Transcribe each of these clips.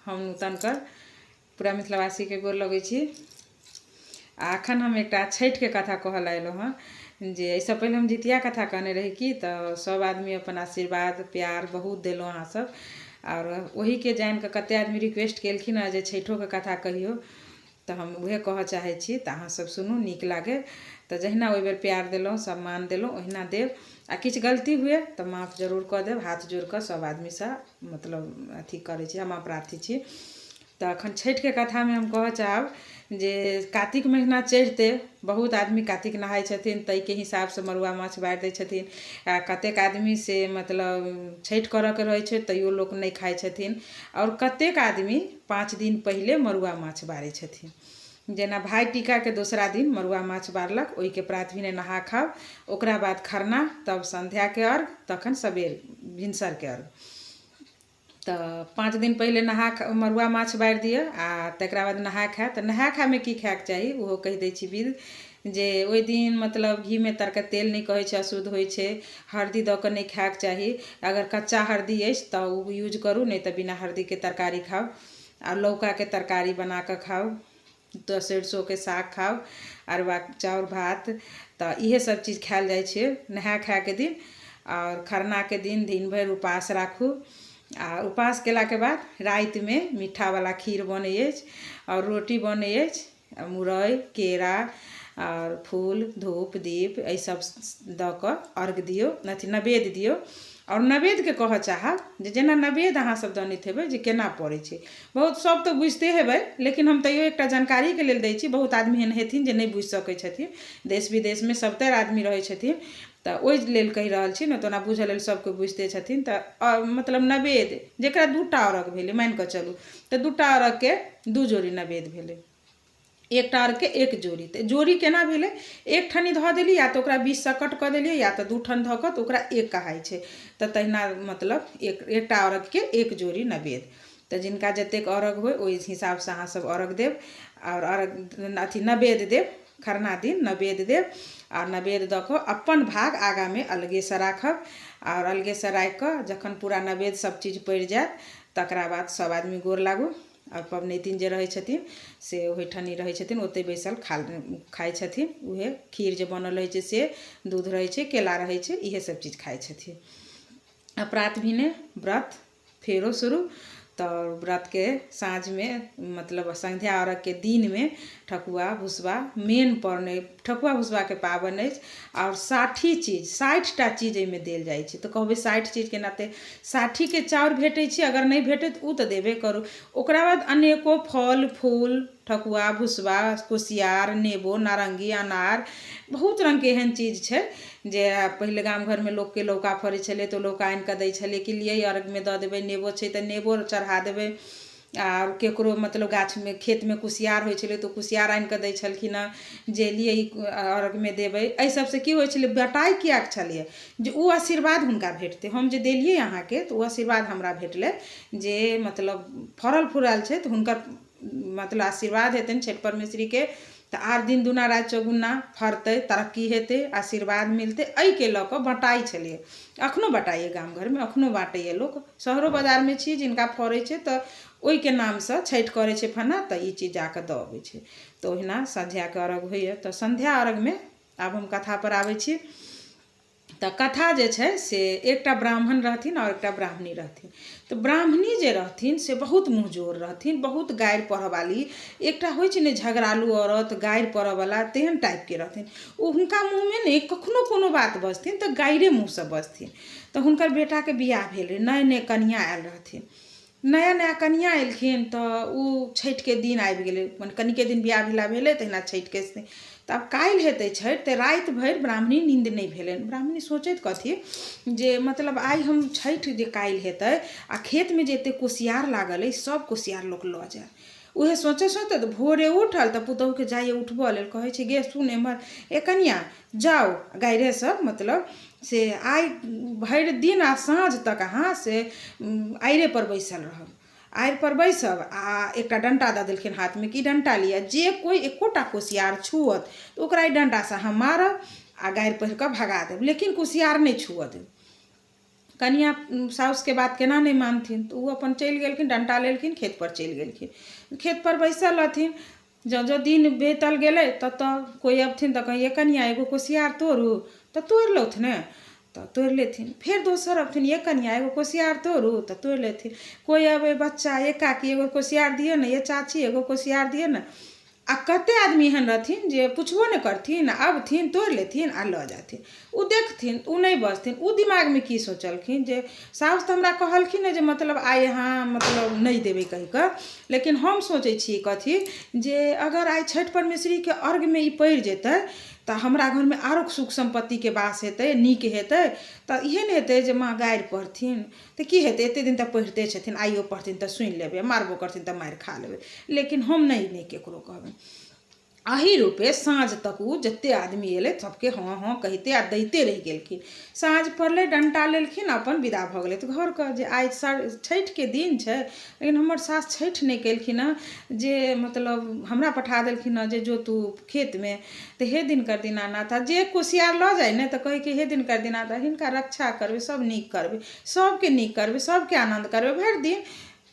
हम नूतनकर पूरा मिथिलावासी के गोर लगै छी। अखन हम एक छठि के कथा कहल आयलहुँ हँ जे एहिसँ पहिले हम जितिया कथा कहने रही कि तऽ सब आदमी अपन आशीर्वाद प्यार बहुत देलहुँ अहाँ सब, और वही के जानि कऽ कते आदमी रिक्वेस्ट केलखिन हँ जे छठिओ के कथा कहियो, तऽ हम उहे कहऽ चाहै छी। तऽ अहाँ सब सुनू, नीक लागे तऽ जहिना ओहि बेर प्यार देलहुँ सम्मान देलहुँ ओहिना देब, आ किछु गलती हुए तऽ माफ़ जरूर कऽ देब। हाथ जोड़ कऽ सब आदमीसँ मतलब अथी करै छी, क्षमा प्रार्थी छी। तऽ अखन छठि के कथा में हम कहऽ चाहब जे कातिक महीना चढ़िते बहुत आदमी कातिक नहाय छथिन, ताहि के हिसाब से मरुआ माछ बारि दै छथिन। कतेक आदमी से मतलब छठि करऽ के रहै छै तैयो लोक नहीं खाइ छथिन, और कतेक आदमी 5 दिन पहिले मरुआ माछ बारै छथिन। जेना भाई टीका के दोसरा दिन मरुआ माछ बारलक, ओहि के प्रात भेने नहा खाओ, ओकरा बाद खरना, तब संध्या के अर्घ, तखन सबेर भिनसर के अर्घ। तऽ 5 दिन पहिले मरुआ माछ बारि दिअ, आ तकरा बाद नहा खाय। तऽ नहा खाय में की खायके चाही ओहो कहि दै छी विध, जे ओहि दिन मतलब घी में तरका तेल नहीं कहै छै, अशुद्ध होइ छै। हरदी दऽ कऽ नहीं खायके चाही, अगर कच्चा हरदी अछि तऽ ओ यूज करू, नहीं तऽ बिना हरदी के तरकारी खाओ। आ लौका के तरकारी बना कऽ खाओ, तो सरिसों के साग खाओ, अरवा चाउर भात। तऽ इहे सब चीज खायल जाइ छै नहा खाय के दिन। और खरना के दिन भर उपास राखू, आ उपास केला के बाद रात में मीठा वाला खीर बनै अछि, और रोटी बनै अछि, मुरई केरा और फूल धूप दीप एहि सब दऽ कऽ अर्घ दियौ, अथी नैवेद्य दियौ। और नैवेद्य के कहऽ चाहब जे जेना नैवेद्य अहाँ सब दनैत हेबै जे केना पड़ै छै, बहुत सब तो बुझते हेबै, लेकिन हम तैयो एकटा जानकारी के लेल दै छी। बहुत आदमी एहन हेथिन जे नहीं बुझि सकै छथिन, देश विदेश में सबतर आदमी रहै छथिन, तऽ ओहि लेल कहि रहल छी, न तऽ ओना बुझल लेल सबके बुझिते छथिन। तऽ मतलब नैवेद्य जेकरा 2टा अर्घ भेलै मान कऽ चलू, तऽ 2टा अर्घ के 2 जोड़ी नैवेद्य भेलै, एकटा अर्घ के 1 जोड़ी। तऽ जोड़ी केना भेलै, एक ठनी धऽ देली या तऽ ओकरा 20 सँ कट कऽ देलियै, या तऽ 2 ठन धऽ कऽ तऽ ओकरा 1 कहाइ छै। तऽ तहिना मतलब एकटा अर्घ के 1 जोड़ी नैवेद्य। तऽ जिनका जतेक अर्घ होय ओहि हिसाब से अहाँ सब अर्घ देब, और अर्घ अथी नैवेद्य देब, खरना दिन नैवेद्य देब। आ नैवेद्य दऽ कऽ अपन भाग आगाँ में अलगे से राखब, और अलगे से राखि कऽ जखन पूरा नैवेद्य सब चीज पड़ि जायत तकरा बाद सब आदमी गोर लागू। और पबनैतिन जे रहै छथिन से ओहिठनी रहै छथिन, ओतै बैसल खाइ छथिन। उहे खीर जे बनल रहै छै से, दूध रहै छै, केला रहै छै, इहे सब चीज खाइ छथिन। आ प्रात भेने व्रत फेरो शुरू। तऽ व्रत के साँझ में मतलब संध्या अर्घ के दिन में ठकुआ भुसबा मेन पड़ने, ठकुआ भुसबा के पाबनि अछि। और 60टा चीज एहिमे देल जाइ छै। तऽ कहबै 60 चीज केना, ते 60 के चाउर भेटै छै, अगर नहीं भेटत ओ तऽ देबे करू। ओकरा बाद अनेको फल फूल, ठकुआ भुसबा कुसियार नेबो नारंगी अनार, बहुत रंग के एहन चीज छै जे पहिले गाम घर में लोक के लौका फड़ै छलै तऽ लौका आनि कऽ दै छलै कि लियै अर्घ में दऽ देबै, नेबो छै तऽ नेबो चढ़ा देबै। और केकरो मतलब गाछ में खेत में कुसियार होइ छलै तऽ कुसियार आनि कऽ दै छलखिन हँ, जे लिए अर्घ में देबै। एहि सबसे की होइ छलै, बटाई किया छलियै जे ओ आशीर्वाद हुनका भेटतै। हम जे देलियै अहाँके तऽ ओ आशीर्वाद हमरा भेटलै, जे मतलब फड़ल फूरल छै तऽ हुनकर मतलब आशीर्वाद हेतनि छठि परमेश्वरी के, तऽ आर दिन दुना रात चौगुना फरतै, तरक्की हेतै, आशीर्वाद मिलतै। एहि के लऽ कऽ बटाई छलियै, अखनो बटाइए गाम घर में, अखनो बाँटैए लोक। शहरो बाजार में छी जिनका फड़ै छै तऽ ओहि के नाम से छठि करै छै फन्ना, तऽ ई चीज जाकऽ दऽ अबै छै। तऽ ओहिना संध्या के अर्घ होइए। तऽ संध्या अर्घ में आब हम कथा पर आबै छी। तऽ कथा जे छै से एकटा ब्राह्मण रहथिन और एकटा ब्राह्मणी रहथिन। तऽ ब्राह्मणी जे रहथिन से बहुत मुँहजोर रहथिन, बहुत गारि पढ़ऽ वाली, एकटा होइ छै ने झगड़ालू औरत, गारि पढ़ऽ वाला, तेहन टाइप के रहथिन ओ। हुनका मुँह में ने कखनो कोनो बात बजथिन तऽ गाइरे मुँह से बजथिन। तऽ हुनकर बेटा के बियाह भेल रहै, नए नए कनिया आयल रहथिन। नया नया कनिया एलखिन तऽ ओ छठि के दिन आबि गेलै, कनिके दिन बियाह भेला भेलै तहिना छठि के। तऽ आब काल्हि हेतै छठि, तऽ राति भरि ब्राह्मणी नींद नहीं भेलनि। ब्राह्मणी सोचैत कथी जे मतलब आइ हम छठि जे काल्हि हेतै आ खेत में जे एते कुसियार लागल अइ सब कुसियार लोक लऽ जाय। उहे सोचैत सोचैत भोरे उठल तऽ पुतहु के जाइए उठबऽ लेल, कहै छै गे सुन एम्हर, ए कनिया जाउ गाइरे सब मतलब से आइ भरि दिन आ साँझ तक अहाँ से आइरे पर बैसल रहब। आड़ि पर बैसब आ एकटा डंटा दऽ देलखिन हाथ में कि डंटा लिअ, जे कोई एकोटा कुसियार छुअत तऽ ओकरा एहि डंटा से अहाँ मारब आ गाड़ि पढ़ि कऽ भगा देब, लेकिन कुसियार नहीं छुअ देब। कनिया साउस के बात केना नहीं मानथिन। तो वो अपन चलि गेलखिन, डंटा लेलखिन, खेत पर चलि गेलखिन। खेत पर बैसल रहथिन। जो दिन बीतल गेलै तब कोई अबथिन तो कहिए कनिया एगो कोसियार तोड़ू, तो तोड़ि लौथ ने, तो तोड़ि लेथिन। फिर दोसर अबथिन, ये कनिया एगो कोसियार तोड़ू, तो तोड़ि लेथिन। कोई अबे बच्चा, ये काकी एगो कोसियार दिए न, ये चाची एगो कोसियार दिए न। आ कते आदमी एहन रहथिन जे पुछबो नहीं करथिन, अबथिन तोड़ि लेथिन आ लऽ जाथिन। उ देखथिन, उ नहीं बजथिन। उ दिमाग में की सोचलखिन जे साउस तो हमरा कहलखिन है जे मतलब आइ यहाँ मतलब नहीं देबै कहि कऽ, लेकिन हम सोचै छी कथी जे अगर आइ छठि परमेश्वरी के अर्घ में ई पड़ि जेतै तो हमरा घर में आरो सुख संपत्ति के वास हेतै, नीक हेतै। तो इहे ने हेतै जे माँ गारि पढ़थिन, तो की हेतै, एते दिन तक पढ़िते छथिन, आइयो पढ़थिन तो सुनि लेबै, मारबो करथिन तो मारि खा लेबै। लेकिन हम नहीं केकरो कहबै। अही रूपे साँझ तक उ जते आदमी एलै सबके हाँ हाँ कहिते आ दैते रहि गेलखिन। साँझ पड़लै, डंटा लेलखिन, अपन विदा भऽ गेलै। तऽ घर के जे आइ छठि के दिन छै, लेकिन हमर सास छठि नहीं केलखिन हँ, जे मतलब हमरा पठा देलखिन हँ जे जो तू खेत में, तो हे दिनकर दीनानाथ जे कुशियार लऽ जाए ने, तो कहे कि हे दिनकर दीनानाथ हिनका रक्षा करबै, सब नीक करबै, सबके नीक करबै, सबके आनंद करबै। भरि दिन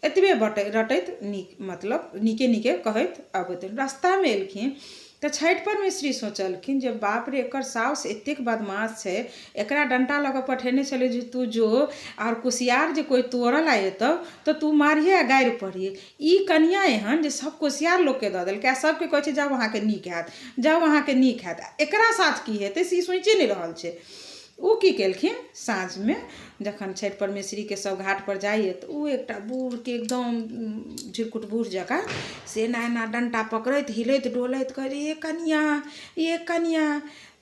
एतबे रटैत नीक मतलब नीके नीके कहैत अबैत रास्ता में एलखिन। तो छठि परमेश्वरी सोचलखिन जे बाप रे, एकर साउस एतेक बदमाश छै, एकरा डंटा लऽ कऽ पठेने छलै जे तू जो और कुशियार जे कोई तोड़ल आएतौ तो तू मारिहे आ गारि पढ़िहे। ई कनिया एहन जे सब कुशियार लोग के दऽ देलकै, सबके कहै छै जाउ अहाँके नीक हैत, जाउ अहाँके नीक हैत। एकरा साथ की हेतै से सोचि नहीं रहल छै। उ की केलखिन, साँझ में जखन छठि परमेश्वरी के सब घाट पर जाइए तो उ एकटा बूढ़ के एकदम झिरकुट बूढ़ जकाँ से एना एना डंटा पकड़ैत हिलैत डोलैत कहे ये कनिया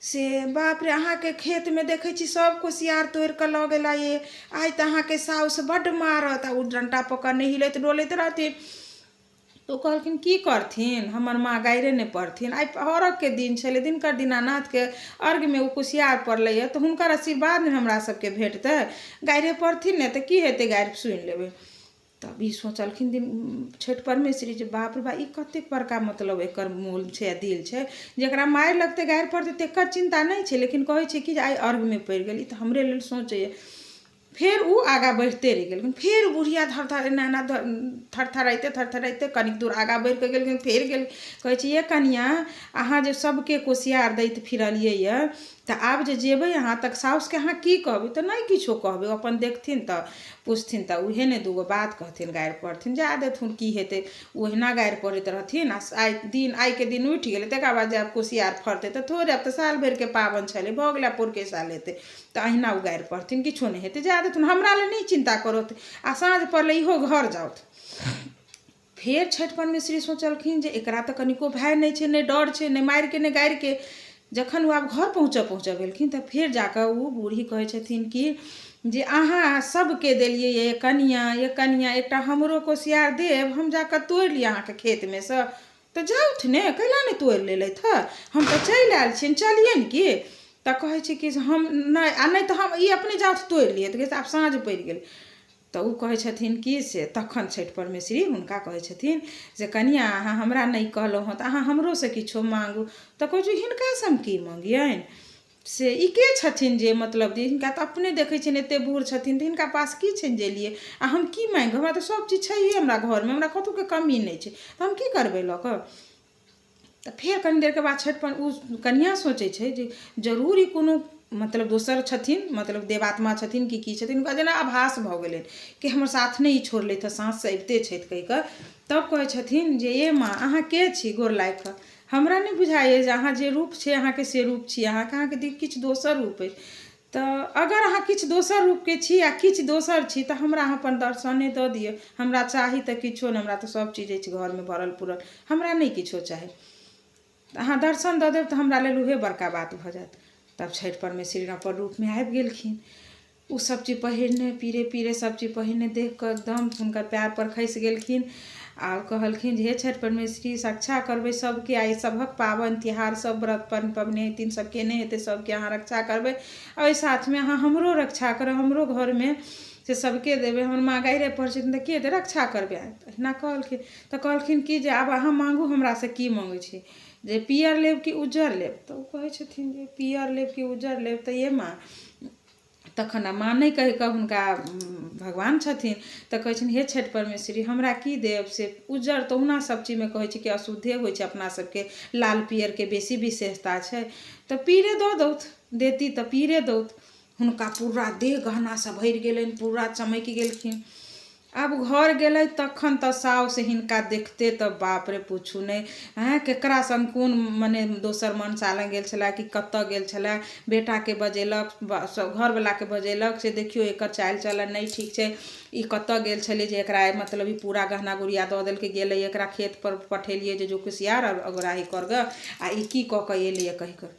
से बाप रे, अहाँके खेत में देखे छी सब कुशियार तोड़ि कऽ लऽ गेला ये, आइ तऽ अहाँके साउस बड्ड मारत। आ उ डंटा पकड़ने हिलैत डोलैत रहथिन। तो कहलखिन की करथिन, हमर माँ गाइरे नहीं पढ़थिन। आइ अर्घ के दिन छलै, दिनकर दीनानाथ के अर्घ में उ कुशियार पड़लै, तो हुनकर आशीर्वाद ने हमरा सबके भेटतै। गाइरे पढ़थिन ने तो की हेतै, गारि सुनि लेबै। तब ई सोचलखिन दिन छठि परमेश्वरी जे बाप रे बा, ई कतेक बड़का मतलब एकर मोल छै आ दिल छै, जेकरा मारि लगतै गारि पढ़तै तेकर चिंता नहीं छै, लेकिन कहै छै कि जे आइ अर्घ में पड़ि गेल, ई तऽ हमरे लेल सोचैए। फिर उ आगा बढ़ते रहि गेलखिन। फिर बुढ़िया थरथराइते कनिक दूर आगा बढ़ि कऽ गेलखिन। फिर गेल, कहै छै ये कनिया, अहाँ जे सबके कोसियार दैत फिरलियै यऽ, तऽ आब जे जेबै अहाँ तक साउसके अहाँ की कहबै। तऽ नहीं किछो कहबै, अपन देखथिन तऽ पुछथिन तऽ उहे ने दूगो बात कहथिन, गारि पढ़थिन, जा देथुन की हेतै। ओहिना गारि पढ़ैत रहथिन। आइ के दिन उठि गेलै, तकर बाद जब कुशियार फड़तै तऽ थोड़े, अब तऽ साल भरिके पाबनि छलै, भऽ गेलै, पोरके साल हेतै तऽ अहिना उ गारि पढ़थिन, किछो नहीं हेतै, जा देथुन, हमरा ले नहीं चिंता करत। आ साँझ पड़लै, इहो घर जाउथ। फिर छठि परमेश्वरी सोचलखिन जे एकरा तऽ कनिको भय नहीं छै, नहीं डर छै, नहीं मारि के नहीं गारि के। जखन वो आब घर पहुँचऽ गेलखिन तऽ फिर जाकऽ वो बूढ़ी कहै छथिन कि जे अहाँ सबके देलियै ये कनिया एकटा हमरो कोसियार देब, हम जाकऽ तोड़ि ली अहाँके खेत में से। तऽ जाउथ ने, कैला नहीं तोड़ि लेलथि हँ, हम तऽ चलि आयल छियनि, चलिए ने की। तऽ कहै छै कि हम नहीं तऽ हम ई अपने जाउथ तोड़ि लिए। तऽ आब साँझ पड़ि गेल। तऽ उ कहै छथिन कि से तखन छठि परमेश्वरी हुनका कहै छथिन जे कनिया, अहाँ हमरा नहीं कहलहुँ हँ, तऽ अहाँ हमरो से किछो मांगू। तऽ कहै छै हिनका से हम की मांगियनि, से ई के छथिन जे मतलब हिनका तऽ अपने देखै छियनि एते बूढ़ छथिन, तऽ हिनका पास की छनि जे लिए, आ हम की मांगब, हमरा तऽ सब चीज छैहे हमरा घर में, हमरा कतहु के कमी नहीं छै, तऽ हम की करबै लऽ कऽ। तऽ फेर कनि देर के बाद छठि पर उ कनिया सोचै छै जे जरूर ई कोनो मतलब दोसर छथिन, मतलब देवात्मा छथिन कि छथिन, हुनका जेना आभास भऽ गेलनि कि हमर साथ नहीं छोड़लथि हँ, साँझ से अबिते छथि कहि कऽ। तब कहै छथिन जे ये माँ, अहाँ के छी गोर लागि कऽ, हमरा नहीं बुझाइए जे अहाँ जे रूप छै अहाँके से रूप छी, अहाँके किछु दोसर रूप अछि। तऽ अगर अहाँ किछु दोसर रूप के छी आ किछु दोसर छी, तऽ हमरा अहाँ अपन दर्शने दऽ दिअ, हमरा चाही तऽ किछो नहीं, हमरा तऽ सब चीज अछि घर में भरल पूरल, हमरा नहीं किछो चाही। अहाँ दर्शन दऽ देब तऽ हमरा लेल उहे बड़का बात भऽ जायत। तब छठि परमेश्वरी अपन रूप में आबि गेलखिन। उ सब चीज पहिरने पीरे सब चीज पहिरने देख कऽ एकदम हुनकर पैर पर खसि गेलखिन। आ कहलखिन जे हे छठि परमेश्वरी, रक्षा करबै सबके, आई सबहक पाबनि तिहार सब व्रत पबनैतिन सब केने हेतै, सबके अहाँ रक्षा करबै, और साथ में अहाँ हमरो रक्षा करब, हमरो घर में से सबके देबै। हमर माँ गाइरे पढ़ै छथिन तऽ के दे रक्षा करबै। एहिना कहलखिन। तऽ कहलखिन कि जे आब अहाँ मांगू, हमरा से की मांगै छी, जे पियर लेब कि उज्जर लेब। तऽ ओ कहै छथिन जे पियर लेब कि उज्जर लेब। तऽ ये माँ, तखन आ माँ नहीं कहि कऽ हुनका भगवान छथिन तऽ कहै छथिन हे छठि परमेश्वरी हमरा की देब से उज्जर तऽ ओहुना सब चीजमे कहै छै कि अशुद्धे होइ छै, अपना सबके लाल पियरके बेसी विशेषता छै, तऽ पीरे दऽ दौथ, देती तऽ पीरे दौथ। हुनका पूरा देह गहनासँ भरि गेलनि, पूरा चमकि गेलखिन। आब घर गेलै तखन तऽ साउस हिनका देखते तऽ बाप रे पूछू नहि, केकरा संग कोन मने दोसर मनसालन गेल छलै कि कतऽ गेल छलै, बेटाके बजेलक, घरवलाके बजेलक से देखियौ एकर चालि चलन नहि ठीक छै, ई कतऽ गेल छलै जे एकरा मतलब ई पूरा गहना गुड़िया दऽ देलकै, गेलै एकरा खेत पर पठेलियै जे जो कुसियार ओगराही कर ग आ ई की कऽ कऽ एलै कहि कऽ।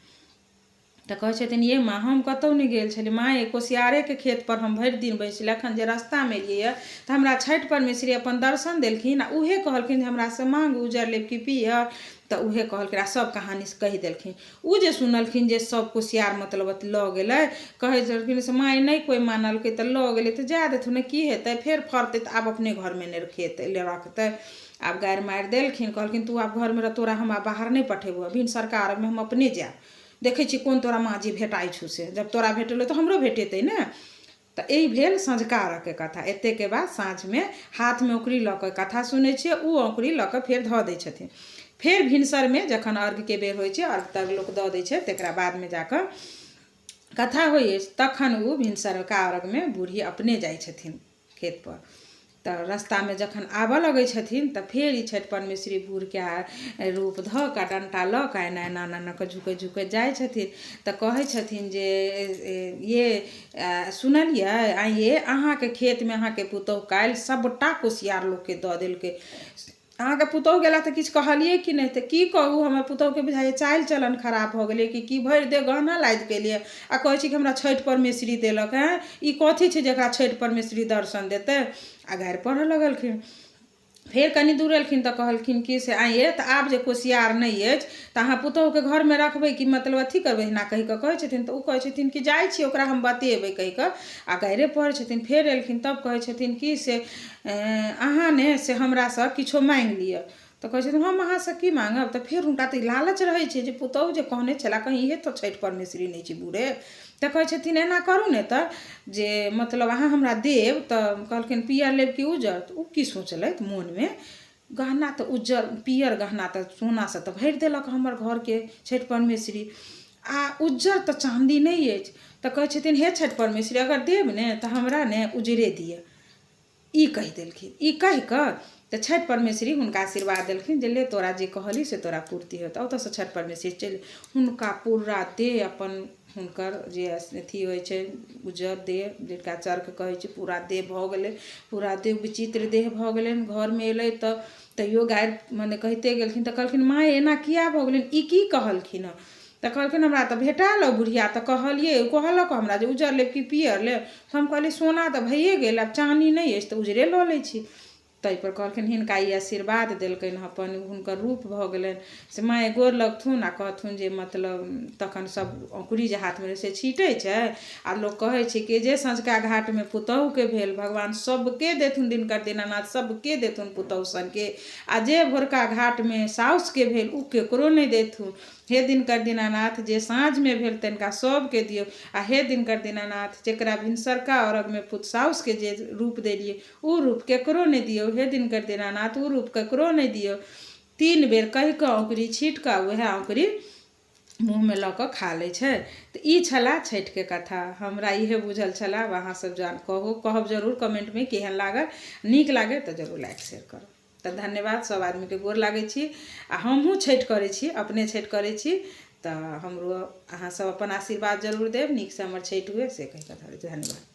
तऽ कहै छथिन ये माँ हम कतहु नहि गेल छलियै माँ, ये कोसियारेके खेत पर हम भरि दिन बैसल, एखन जे रस्तामे एलियै तऽ हमरा छठि परमेश्वरी अपन दर्शन देलखिन आ उहे कहलखिन जे हमरासँ माँग उजर लेब कि पियर, तऽ उहे कहलखिन आ सब कहानी कहि देलखिन। उ जे सुनलखिन जे सब कुसियार मतलब लऽ गेलै, कहै छलखिन से माँ नहि कोइ मानलकै तऽ लऽ गेलै तऽ जा देथुन ने की हेतै, फेर फरतै तऽ आब अपने घरमे नहि खेतै ले रखतै। आब गारि मारि देलखिन, कहलखिन तू आब घरमे रह, तोरा हम बाहर नहि पठेबौ, भिनसर सरकारमे हम अपने जायब, देखै छी कोन तोरा माँ जी भेटाइ छौ से, जब तोरा भेटेलौ तऽ हमरो भेटेतै ने। तऽ ई भेल सँझुका अर्घके कथा। एतेके बाद साँझमे हाथमे औंकरी लऽ कऽ कथा सुनै छियै, ओ औंकरी लऽ कऽ फेर धऽ दै छथिन। फेर भिनसरमे जखन अर्घके बेर होइ छै, अर्घ तर्घ लोक दऽ दै छै, तकरा बादमे जाकऽ कथा होइ अछि, तखन ओ भिनसरका अर्घमे बूढ़ी अपने जाइ छथिन खेतपर। तऽ रस्तामे जखन आबऽ लगै छथिन तऽ फेर ई छठि परमेश्वरी बूढ़के रूप धऽ कऽ डंटा लऽ कऽ एना एना एना कऽ झुकैत झुकैत जाइ छथिन। तऽ कहै छथिन जे ये सुनलियै आ ये अहाँके खेतमे अहाँके पुतहु काल्हि सबटा कुसियार लोकके दऽ देलकै, अहाँके पुतहु गेला तऽ किछु कहलियै कि नहि? तऽ की कहू हमर पुतहुके बुझाइए चालि चलन खराब भऽ गेलै कि भरि देह गहना लादिके एलियै आ कहै छी कि हमरा छठि परमेश्वरी देलक। ई कथी छै जकरा छठि परमेश्वरी दर्शन देतै? आ गारि पढ़ऽ लगलखिन। फेर कनि दूर एलखिन तऽ कहलखिन कि से आइए तऽ आब जे कुसियार नहि अछि तऽ अहाँ पुतहुके घरमे रखबै कि मतलब अथी करबै, एना कहि कऽ कहै छथिन। तऽ ओ कहै छथिन कि जाइ छी ओकरा हम बतेबै कहि कऽ आ गाइरे पढ़ै छथिन। फेर एलखिन तब कहै छथिन कि से अहाँ ने से हमरासँ किछो माँगि लिअ। तऽ कहै छथिन हम अहाँसँ की माँगब? तऽ फेर हुनका तऽ लालच रहै छै जे पुतहु जे कहने छलै कहीं इहे तऽ छठि परमेश्वरी नहि छै बूढ़े। तऽ कहै छथिन एना करू ने तऽ जे मतलब अहाँ हमरा देब, तऽ कहलखिन पियर लेब कि उज्जर? तऽ ओ की सोचलथि मोनमे, गहना तऽ उज्जर पियर गहना तऽ सोनासँ तऽ भरि देलक हमर घरके छठि परमेश्वरी, आ उज्जर तऽ चाँदी नहि अछि। तऽ कहै छथिन हे छठि परमेश्वरी अगर देब ने तऽ हमरा ने उजरे दिअ, ई कहि देलखिन। ई कहि कऽ तऽ छठि परमेश्वरी हुनका आशीर्वाद देलखिन जे ले तोरा जे कहली से तोरा पूर्ति हेतौ। ओतऽसँ छठि परमेश्वरी चलि हुनका पूरा देह अपन हुनकर जे अथी होइ छै उज्जर देह जिनका चरक कहै छै, पूरा देह भऽ गेलै, पूरा देह विचित्र देह भऽ गेलनि। घरमे एलै तऽ तैयो गारि मने कहिते गेलखिन। तऽ कहलखिन माँ एना किया भऽ गेलनि, ई की कहलखिन हँ? तऽ कहलखिन हमरा तऽ भेटायल बुढ़िया, तऽ कहलियै कहलक हमरा जे उज्जर लेब कि पियर लेब? तऽ हम कहलियै सोना तऽ भइए गेल, आब चानी नहि अछि तऽ उजरे लऽ लै छी। ताहिपर कहलखिन हिनका ई आशीर्वाद देलकनि, अपन हुनकर रूप भऽ गेलनि से माँ गोर लगथुन आ कहथुन जे मतलब तखन सब औंकरी जे हाथमे रहै से छीटै छै आ लोक कहै छै कि जे सँझुका घाटमे पुतहुके भेल भगवान सबके देथुन, दिनकर दीनानाथ सबके देथुन पुतहु सनके, आ जे भोरका घाटमे साउसके भेल उ केकरो नहि देथुन। हे दिनकर दीनानाथ जे साँझमे भेल तिनका सबके दियौ, आ हे दिनकर दीनानाथ जकरा भिनसरका अर्घमे साउसके जे रूप देलियै उ रूप केकरो नहि दियौ, हे दिनकर दीनानाथ उ रूप केकरो नहि दियौ। 3 बेर कहि कऽ औंकरी छीट कऽ वएह औंकरी मुँहमे लऽ कऽ खा लै छै। तऽ ई छलै छठिके कथा। हमरा इहे बुझल छलै, अहाँसब कहब जरूर कमेंटमे केहन लागल। नीक लागै तऽ जरूर लाइक शेयर करब। तऽ धन्यवाद, सब आदमीके गोर लागै छी। आ हमहूँ छठि करै छी, अपने छठि करै छी, तऽ हमरो अहाँसब अपन आशीर्वाद जरूर देब, नीकसँ हमर छठि हुए से कहि कऽ धन्यवाद।